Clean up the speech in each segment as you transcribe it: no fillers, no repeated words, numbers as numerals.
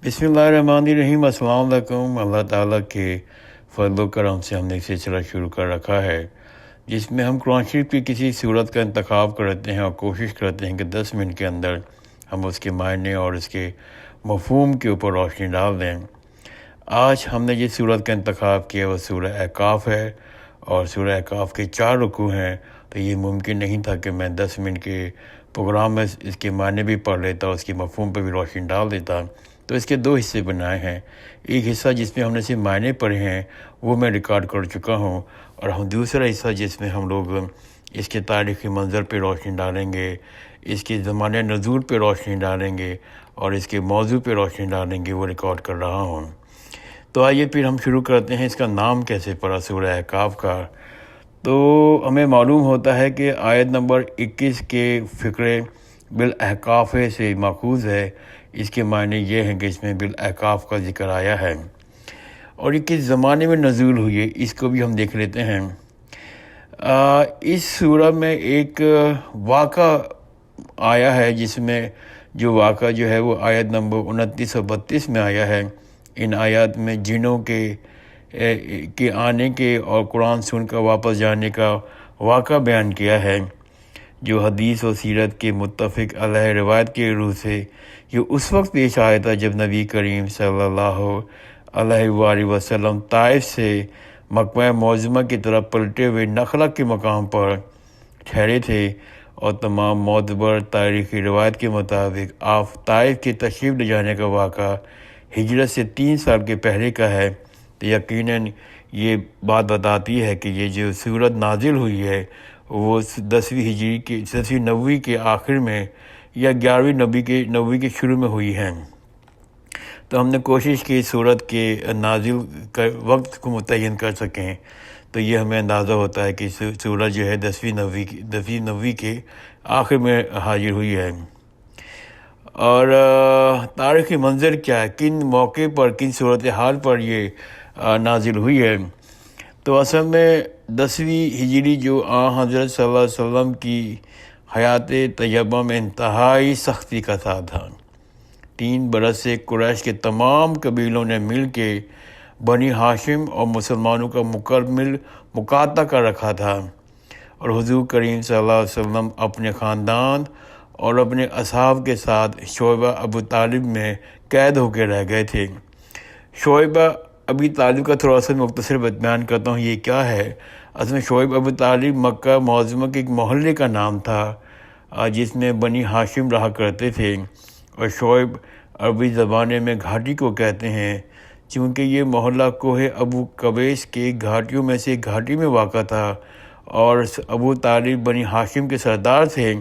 بسم اللہ الرحمن الرحیم۔ السلام علیکم۔ اللہ تعالیٰ کے فضل و کرم سے ہم نے ایک سلسلہ شروع کر رکھا ہے جس میں ہم قرآن شریف کی کسی صورت کا انتخاب کرتے ہیں اور کوشش کرتے ہیں کہ 10 منٹ کے اندر ہم اس کے معنی اور اس کے مفہوم کے اوپر روشنی ڈال دیں۔ آج ہم نے جس صورت کا انتخاب کیا وہ سورہ احقاف ہے، اور سورہ احقاف کے 4 رکوع ہیں، تو یہ ممکن نہیں تھا کہ میں 10 منٹ کے پروگرام میں اس کے معنی بھی پڑھ لیتا، اس کے مفہوم پہ بھی روشنی ڈال دیتا۔ تو اس کے 2 حصے بنائے ہیں۔ ایک حصہ جس میں ہم نے صرف معنی پڑھے ہیں وہ میں ریکارڈ کر چکا ہوں، اور ہم دوسرا حصہ جس میں ہم لوگ اس کے تاریخی منظر پہ روشنی ڈالیں گے، اس کے زمانہ نزول پہ روشنی ڈالیں گے، اور اس کے موضوع پہ روشنی ڈالیں گے، وہ ریکارڈ کر رہا ہوں۔ تو آئیے پھر ہم شروع کرتے ہیں۔ اس کا نام کیسے پڑا سورہ احقاف کا؟ تو ہمیں معلوم ہوتا ہے کہ آیت نمبر 21 کے فقرے بالاحقاف سے ماخوذ ہے۔ اس کے معنی یہ ہیں کہ اس میں بالاحقاف کا ذکر آیا ہے، اور یہ کس زمانے میں نزول ہوئی ہے اس کو بھی ہم دیکھ لیتے ہیں۔ اس سورہ میں ایک واقعہ آیا ہے، جس میں جو واقعہ جو ہے وہ آیت نمبر 29 اور 32 میں آیا ہے۔ ان آیات میں جنوں کے آنے کے اور قرآن سن کر واپس جانے کا واقعہ بیان کیا ہے، جو حدیث و سیرت کے متفق علیہ روایت کے روح سے یہ اس وقت پیش آیا تھا جب نبی کریم صلی اللہ علیہ وآلہ وسلم طائف سے مکہ معظمہ کی طرف پلٹے ہوئے نخلا کے مقام پر ٹھہرے تھے، اور تمام معتبر تاریخی روایت کے مطابق آپ طائف کے تشریف لے جانے کا واقعہ ہجرت سے 3 سال کے پہلے کا ہے۔ تو یقیناً یہ بات بتاتی ہے کہ یہ جو سورت نازل ہوئی ہے وہ 10ویں ہجری کے 10ویں نبوی کے آخر میں یا 11ویں نبوی کے شروع میں ہوئی ہے۔ تو ہم نے کوشش کی سورت کے نازل کا وقت کو متعین کر سکیں، تو یہ ہمیں اندازہ ہوتا ہے کہ سورت جو ہے 10ویں نبوی کے آخر میں حاضر ہوئی ہے۔ اور تاریخی منظر کیا ہے، کن موقع پر، کن صورتحال پر یہ نازل ہوئی ہے؟ تو اصل میں 10ویں ہجری جو حضرت صلی اللہ علیہ وسلم کی حیات طیبہ میں انتہائی سختی کا ساتھ تھا۔ 3 برس سے قریش کے تمام قبیلوں نے مل کے بنی ہاشم اور مسلمانوں کا مکمل مقاطع کر رکھا تھا، اور حضور کریم صلی اللہ علیہ وسلم اپنے خاندان اور اپنے اصحاب کے ساتھ شعبہ ابو طالب میں قید ہو کے رہ گئے تھے۔ شعبہ ابی طالب کا تھوڑا سا مختصر بیان کرتا ہوں، یہ کیا ہے۔ اصل میں شعیب ابو طالب مکہ معظمہ کے ایک محلے کا نام تھا جس میں بنی ہاشم رہا کرتے تھے، اور شعیب عربی زبانے میں گھاٹی کو کہتے ہیں، چونکہ یہ محلہ کوہ ابو قبیس کے گھاٹیوں میں سے ایک گھاٹی میں واقع تھا، اور ابو طالب بنی ہاشم کے سردار تھے،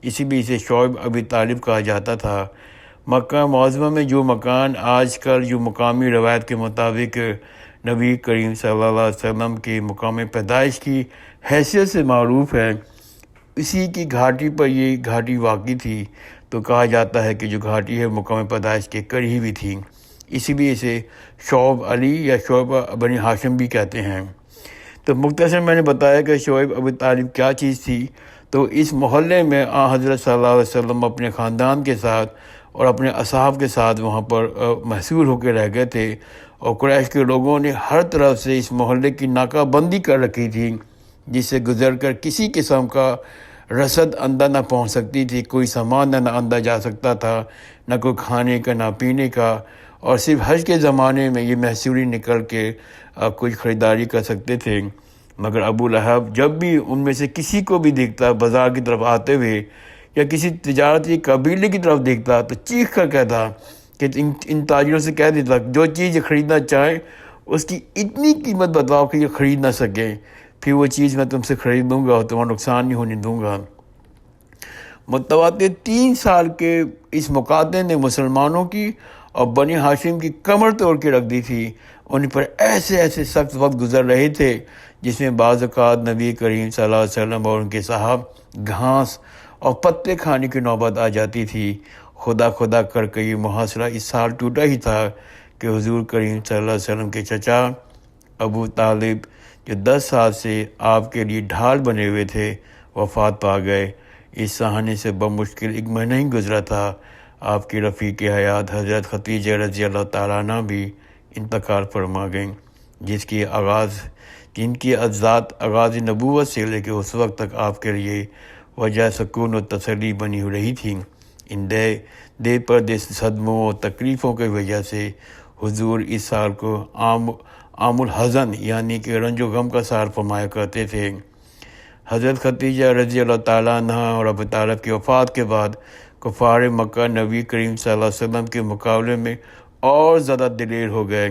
اسی لیے اسے شعیب ابی طالب کہا جاتا تھا۔ مکہ معظمہ میں جو مکان آج کل جو مقامی روایت کے مطابق نبی کریم صلی اللہ علیہ وسلم کے مقام پیدائش کی حیثیت سے معروف ہے، اسی کی گھاٹی پر یہ گھاٹی واقع تھی۔ تو کہا جاتا ہے کہ جو گھاٹی ہے مقام پیدائش کے قریب ہی تھی، اسی لیے اسے شعیب علی یا شعیب بنی ہاشم بھی کہتے ہیں۔ تو مختصر میں نے بتایا کہ شعیب ابو طالب کیا چیز تھی۔ تو اس محلے میں حضرت صلی اللہ علیہ وسلم اپنے خاندان کے ساتھ اور اپنے اصحاب کے ساتھ وہاں پر محصور ہو کے رہ گئے تھے، اور قریش کے لوگوں نے ہر طرف سے اس محلے کی ناکہ بندی کر رکھی تھی، جس سے گزر کر کسی قسم کا رسد اندر نہ پہنچ سکتی تھی، کوئی سامان نہ اندر جا سکتا تھا، نہ کوئی کھانے کا نہ پینے کا، اور صرف حج کے زمانے میں یہ محصوری نکل کے کچھ خریداری کر سکتے تھے۔ مگر ابو لہب جب بھی ان میں سے کسی کو بھی دیکھتا بازار کی طرف آتے ہوئے یا کسی تجارتی قبیلے کی طرف دیکھتا تو چیخ کر کہتا کہ ان تاجروں سے کہہ دیتا جو چیز خریدنا چاہیں اس کی اتنی قیمت بتاؤ کہ یہ خرید نہ سکیں، پھر وہ چیز میں تم سے خرید لوں گا اور تمہارا نقصان نہیں ہونے دوں گا۔ متواتر 3 سال کے اس مقاطعے نے مسلمانوں کی اور بنی ہاشم کی کمر توڑ کے رکھ دی تھی۔ ان پر ایسے سخت وقت گزر رہے تھے جس میں بعض اوقات نبی کریم صلی اللہ علیہ وسلم اور ان کے صحاب گھاس اور پتے کھانے کی نوبت آ جاتی تھی۔ خدا کر کے یہ محاصرہ اس سال ٹوٹا ہی تھا کہ حضور کریم صلی اللہ علیہ وسلم کے چچا ابو طالب جو 10 سال سے آپ کے لیے ڈھال بنے ہوئے تھے وفات پا گئے۔ اس سہانے سے بمشکل 1 مہینہ ہی گزرا تھا، آپ کی رفیق حیات حضرت ختیجہ رضی اللہ تعالیٰ عنہ بھی انتقال فرما گئیں، جن کی ذات آغاز نبوت سے لے کے اس وقت تک آپ کے لیے وجہ سکون و تسلی بنی رہی تھی۔ ان دے پر دے صدموں اور تکلیفوں کی وجہ سے حضور اس سال کو عام الحزن یعنی کہ رنج و غم کا سال فرمایا کرتے تھے۔ حضرت ختیجہ رضی اللہ تعالیٰ عنہ اور ابو طالب کی وفات کے بعد کفار مکہ نبی کریم صلی اللہ علیہ وسلم کے مقابلے میں اور زیادہ دلیر ہو گئے،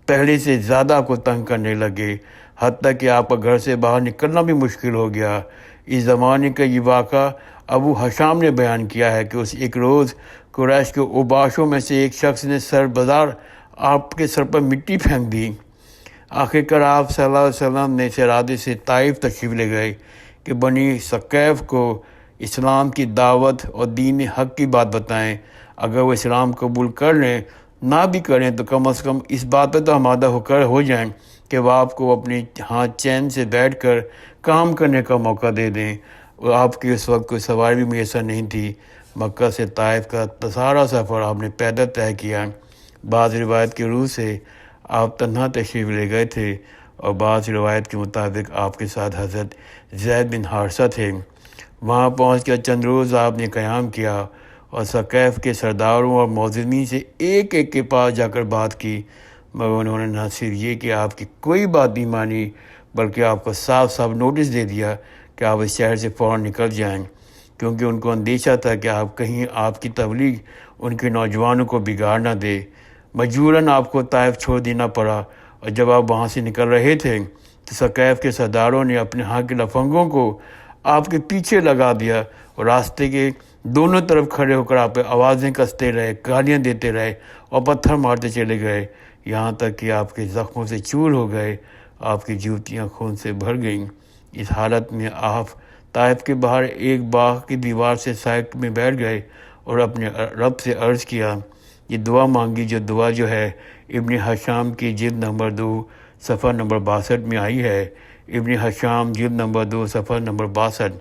پہلے سے زیادہ آپ کو تنگ کرنے لگے، حتیٰ کہ آپ کا گھر سے باہر نکلنا بھی مشکل ہو گیا۔ اس زمانے کا یہ واقعہ ابو حشام نے بیان کیا ہے کہ اس ایک روز قریش کے اوباشوں میں سے ایک شخص نے بازار آپ کے سر پر مٹی پھینک دی۔ آخرکار آپ صلی اللہ علیہ وسلم نے اس ارادے سے طائف تشریف لے گئے کہ بنی ثقیف کو اسلام کی دعوت اور دین حق کی بات بتائیں۔ اگر وہ اسلام قبول کر لیں، نہ بھی کریں تو کم از کم اس بات پہ تو آمادہ ہو جائیں کہ وہ آپ کو اپنے ہاتھ چین سے بیٹھ کر کام کرنے کا موقع دے دیں۔ اور آپ کی اس وقت کوئی سواری بھی میسر نہیں تھی۔ مکہ سے طائف کا سارا سفر آپ نے پیدل طے کیا۔ بعض روایت کے روح سے آپ تنہا تشریف لے گئے تھے اور بعض روایت کے مطابق آپ کے ساتھ حضرت زید بن حارثہ تھے۔ وہاں پہنچ کر چند روز آپ نے قیام کیا اور ثقیف کے سرداروں اور معززین سے ایک ایک کے پاس جا کر بات کی، مگر انہوں نے نہ صرف یہ کہ آپ کی کوئی بات نہیں مانی بلکہ آپ کو صاف صاف نوٹس دے دیا کہ آپ اس شہر سے فوراً نکل جائیں، کیونکہ ان کو اندیشہ تھا کہ آپ کی تبلیغ ان کے نوجوانوں کو بگاڑ نہ دے۔ مجبوراً آپ کو طائف چھوڑ دینا پڑا، اور جب آپ وہاں سے نکل رہے تھے تو ثقیف کے سرداروں نے اپنے ہاں کے لفنگوں کو آپ کے پیچھے لگا دیا اور راستے کے دونوں طرف کھڑے ہو کر آپ پہ آوازیں کستے رہے، گالیاں دیتے رہے اور پتھر مارتے چلے گئے، یہاں تک کہ آپ کے زخموں سے چور ہو گئے، آپ کی جوتیاں خون سے بھر گئیں۔ اس حالت میں آپ طائف کے باہر ایک باغ کی دیوار سے سائیک میں بیٹھ گئے اور اپنے رب سے عرض کیا، یہ دعا مانگی جو ہے ابن حشام کی جلد نمبر 2 صفحہ نمبر 62 میں آئی ہے۔ ابن حشام جلد نمبر 2 صفحہ نمبر 62۔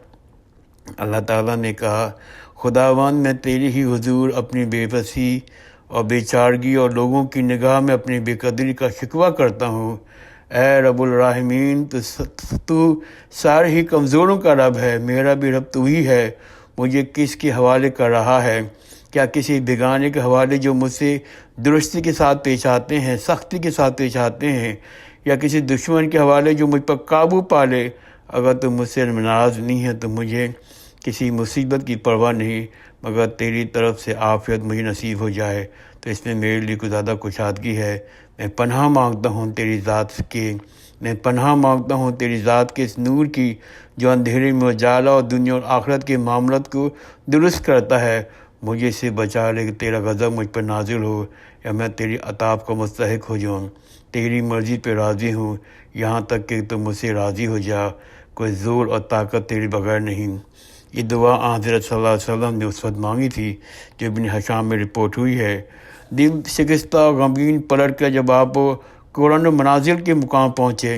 اللہ تعالیٰ نے کہا، خداوند میں تیری ہی حضور اپنی بے بسی اور بے چارگی اور لوگوں کی نگاہ میں اپنی بے قدری کا شکوہ کرتا ہوں۔ اے رب الراحمین، تو سارے ہی کمزوروں کا رب ہے، میرا بھی رب تو ہی ہے۔ مجھے کس کے حوالے کر رہا ہے؟ کیا کسی بیگانے کے حوالے جو مجھ سے درستی کے ساتھ پیش آتے ہیں، سختی کے ساتھ پیش آتے ہیں، یا کسی دشمن کے حوالے جو مجھ پر قابو پا لے؟ اگر تم مجھ سے ناراض نہیں ہے تو مجھے کسی مصیبت کی پرواہ نہیں، مگر تیری طرف سے عافیت مجھے نصیب ہو جائے تو اس میں میرے لیے کچھ زیادہ کشادگی ہے۔ میں پناہ مانگتا ہوں تیری ذات کے اس نور کی جو اندھیرے میں اجالا اور دنیا اور آخرت کے معاملات کو درست کرتا ہے۔ مجھے سے بچا لے کہ تیرا غضب مجھ پر نازل ہو یا میں تیری عطاب کا مستحق ہو جاؤں۔ تیری مرضی پہ راضی ہوں یہاں تک کہ تم مجھ سے راضی ہو جا، کوئی زور اور طاقت تیرے بغیر نہیں۔ یہ دعا حضرت صلی اللہ علیہ وسلم نے اس وقت مانگی تھی جو ابن حشام میں رپورٹ ہوئی ہے۔ دل شکستہ اور غمگین پلٹ کر جب آپ قرآن و منازل کے مقام پہنچے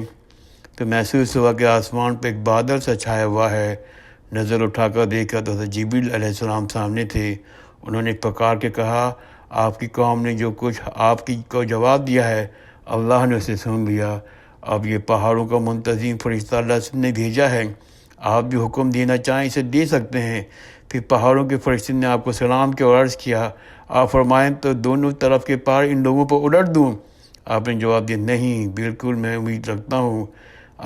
تو محسوس ہوا کہ آسمان پہ ایک بادل سا چھایا ہوا ہے۔ نظر اٹھا کر دیکھا تو حضرت جبریل علیہ السلام سامنے تھے۔ انہوں نے پکار کے کہا، آپ کی قوم نے جو کچھ آپ کو جواب دیا ہے اللہ نے اسے سن لیا۔ اب یہ پہاڑوں کا منتظم فرشتہ اللہ نے بھیجا ہے، آپ جو حکم دینا چاہیں اسے دے سکتے ہیں۔ پھر پہاڑوں کے فرشتے نے آپ کو سلام کیا اور عرض کیا، آپ فرمائیں تو دونوں طرف کے پہاڑ ان لوگوں پر الٹ دوں؟ آپ نے جواب دیا، نہیں، بالکل میں امید رکھتا ہوں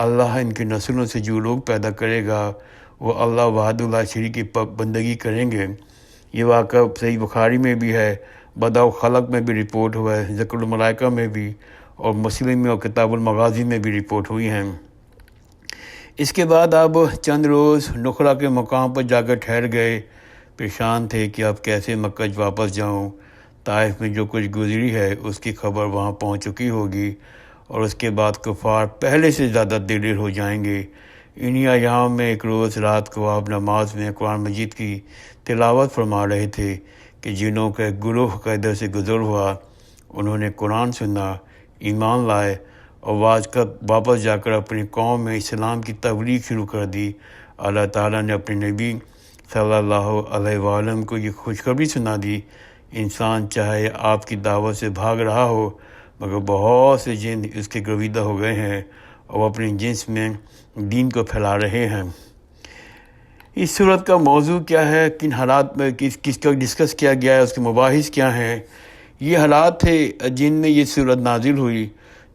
اللہ ان کی نسلوں سے جو لوگ پیدا کرے گا وہ اللہ وحدہ لا شریک کی بندگی کریں گے۔ یہ واقعہ صحیح بخاری میں بھی ہے، بدء خلق میں بھی رپورٹ ہوا ہے، ذکر الملائکہ میں بھی، اور مسلم میں اور کتاب المغازی میں بھی رپورٹ ہوئی ہیں۔ اس کے بعد اب چند روز نخلا کے مقام پر جا کر ٹھہر گئے، پریشان تھے کہ اب کیسے مکہ واپس جاؤں۔ طائف میں جو کچھ گزری ہے اس کی خبر وہاں پہنچ چکی ہوگی اور اس کے بعد کفار پہلے سے زیادہ دلیر ہو جائیں گے۔ انہی ایام میں ایک روز رات کو آپ نماز میں قرآن مجید کی تلاوت فرما رہے تھے کہ جنوں کا ایک گروہ کا ادھر سے گزر ہوا۔ انہوں نے قرآن سنا، ایمان لائے اور واپس جا کر اپنی قوم میں اسلام کی تبلیغ شروع کر دی۔ اللہ تعالیٰ نے اپنے نبی صلی اللہ علیہ وآلہ کو یہ خوشخبری سنا دی انسان چاہے آپ کی دعوت سے بھاگ رہا ہو، مگر بہت سے جن اس کے گرویدہ ہو گئے ہیں اور وہ اپنی جنس میں دین کو پھیلا رہے ہیں۔ اس صورت کا موضوع کیا ہے، کن حالات میں کس کا ڈسکس کیا گیا ہے، اس کے مباحث کیا ہیں؟ یہ حالات تھے جن میں یہ صورت نازل ہوئی۔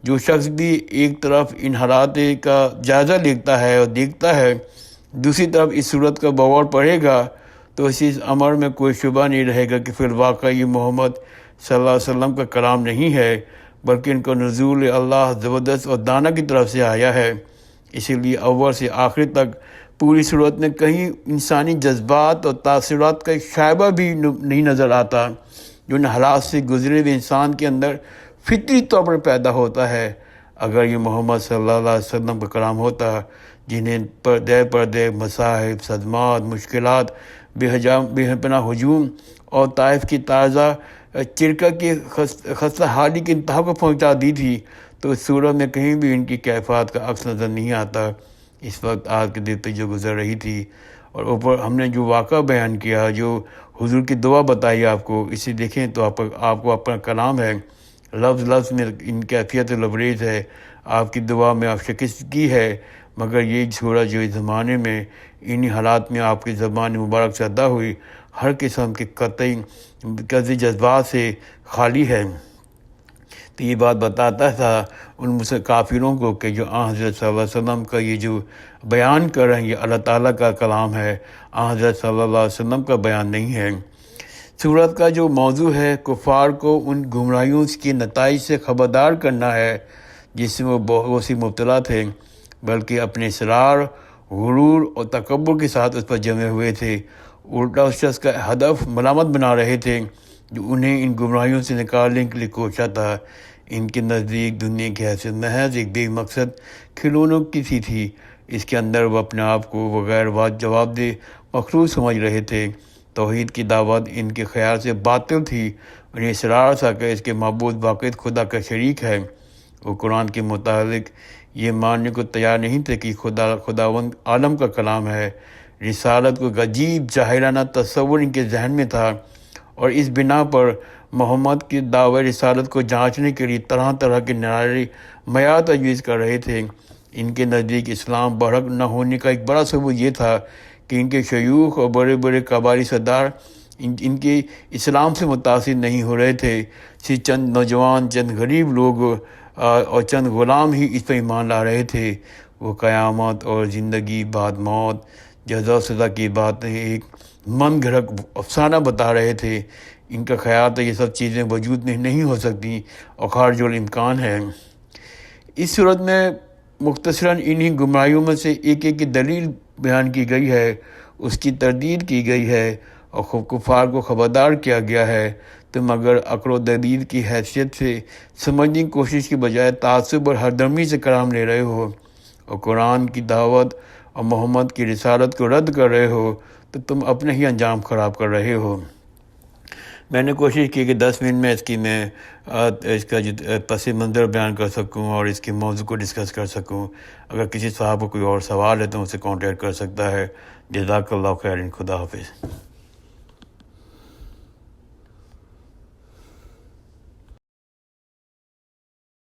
جو شخص بھی ایک طرف ان حالات کا جائزہ لیتا ہے اور دیکھتا ہے، دوسری طرف اس صورت کا بغور پڑھے گا، تو اس امر میں کوئی شبہ نہیں رہے گا کہ فی الواقع یہ محمد صلی اللہ علیہ وسلم کا کلام نہیں ہے، بلکہ ان کا نزول اللہ زبردست اور دانا کی طرف سے آیا ہے۔ اسی لیے اول سے آخر تک پوری صورت میں کہیں انسانی جذبات اور تاثرات کا ایک شائبہ بھی نہیں نظر آتا، جو ان حالات سے گزرے ہوئے انسان کے اندر فطری طور پر پیدا ہوتا ہے۔ اگر یہ محمد صلی اللہ علیہ وسلم کا کلام ہوتا، جنہیں پردے مصائب، صدمات، مشکلات، بے پناہ ہجوم اور طائف کی تازہ چرکہ کی خستہ حالی کی انتہا کو پہنچا دی تھی، تو اس صورت میں کہیں بھی ان کی کیفیات کا عکس نظر نہیں آتا۔ اس وقت آج کے دن پہ جو گزر رہی تھی، اور اوپر ہم نے جو واقعہ بیان کیا، جو حضور کی دعا بتائی آپ کو، اسے دیکھیں تو آپ کو اپنا کلام ہے، لفظ میں ان کیفیت لبریز ہے، آپ کی دعا میں آپ شکست کی ہے، مگر یہ سورج جو اس زمانے میں انہی حالات میں آپ کی زبان مبارک سے ادا ہوئی، ہر قسم کے قطعی جذبات سے خالی ہے۔ تو یہ بات بتاتا تھا ان کافروں کو کہ جو حضرت صلی اللہ علیہ وسلم کا یہ جو بیان کر رہے ہیں، یہ اللہ تعالیٰ کا کلام ہے، حضرت صلی اللہ علیہ وسلم کا بیان نہیں ہے۔ سورت کا جو موضوع ہے، کفار کو ان گمراہیوں کے نتائج سے خبردار کرنا ہے جس میں وہ بہت سی مبتلا تھے، بلکہ اپنے اصرار، غرور اور تکبر کے ساتھ اس پر جمے ہوئے تھے۔ الٹا اس شخص کا ہدف ملامت بنا رہے تھے جو انہیں ان گمراہیوں سے نکالنے کے لیے کوشا تھا۔ ان کے نزدیک دنیا کی حیثیت محض ایک بے مقصد کھلونوں کی سی تھی۔ اس کے اندر وہ اپنے آپ کو بغیر جواب دہ مخلوق سمجھ رہے تھے۔ توحید کی دعوت ان کے خیال سے باطل تھی۔ انہیں اصرار تھا کہ اس کے معبود واقعی خدا کا شریک ہے۔ وہ قرآن کے متعلق یہ ماننے کو تیار نہیں تھے کہ خداوند عالم کا کلام ہے۔ رسالت کو عجیب جاہلانہ تصور ان کے ذہن میں تھا، اور اس بنا پر محمد کی دعوی رسالت کو جانچنے کے لیے طرح طرح کے نرالی معیار تجویز کر رہے تھے۔ ان کے نزدیک اسلام برحق نہ ہونے کا ایک بڑا ثبوت یہ تھا کہ ان کے شیوخ اور بڑے بڑے قبائلی سردار ان کے اسلام سے متاثر نہیں ہو رہے تھے۔ صرف چند نوجوان، چند غریب لوگ اور چند غلام ہی اس پر ایمان لا رہے تھے۔ وہ قیامت اور زندگی بعد موت، جزا و سزا کی باتیں ایک من گھڑت افسانہ بتا رہے تھے۔ ان کا خیال تھا یہ سب چیزیں وجود میں نہیں ہو سکتی اور خارج الامکان ہے۔ اس صورت میں مختصراً انہی گمراہیوں میں سے ایک کی دلیل بیان کی گئی ہے، اس کی تردید کی گئی ہے اور کفار کو خبردار کیا گیا ہے۔ تم اگر عقل و دلیل کی حیثیت سے سمجھنے کی کوشش کے بجائے تعصب اور ہردرمی سے کلام لے رہے ہو اور قرآن کی دعوت اور محمد کی رسالت کو رد کر رہے ہو، تو تم اپنے ہی انجام خراب کر رہے ہو۔ میں نے کوشش کی کہ 10 منٹ میں اس کا جو پس منظر بیان کر سکوں اور اس کے موضوع کو ڈسکس کر سکوں۔ اگر کسی صاحب کو کوئی اور سوال ہے تو مجھ سے کانٹیکٹ کر سکتا ہے۔ جزاک اللہ خیر، خدا حافظ۔